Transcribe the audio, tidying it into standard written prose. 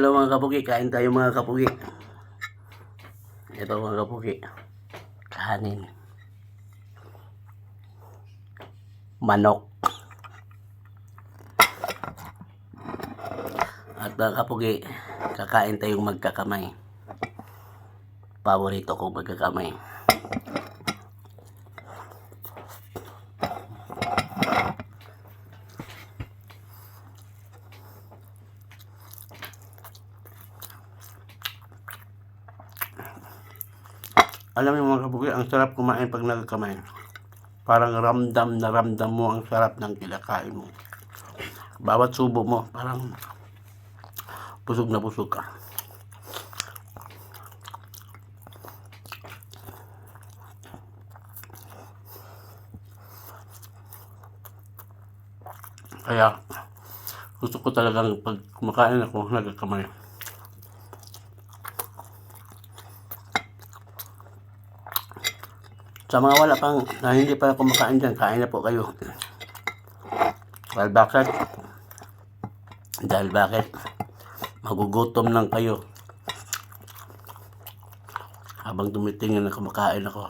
Hello mga kapugi, kain tayo mga kapugi. Ito mga kapugi, kanin, manok. At mga kapugi, kakain tayong magkakamay. Paborito ko magkakamay. Alam niyo mga kapugi, ang sarap kumain pag nagkamay. Parang ramdam na ramdam mo ang sarap ng kinakain mo. Bawat subo mo, parang busog na busog ka. Kaya gusto ko talagang pag kumakain ako, nagkamay. Sa mga wala pang na hindi pa kumakain dyan, kain na po kayo. Dahil bakit? Magugutom lang kayo habang tumitingin na kumakain ako.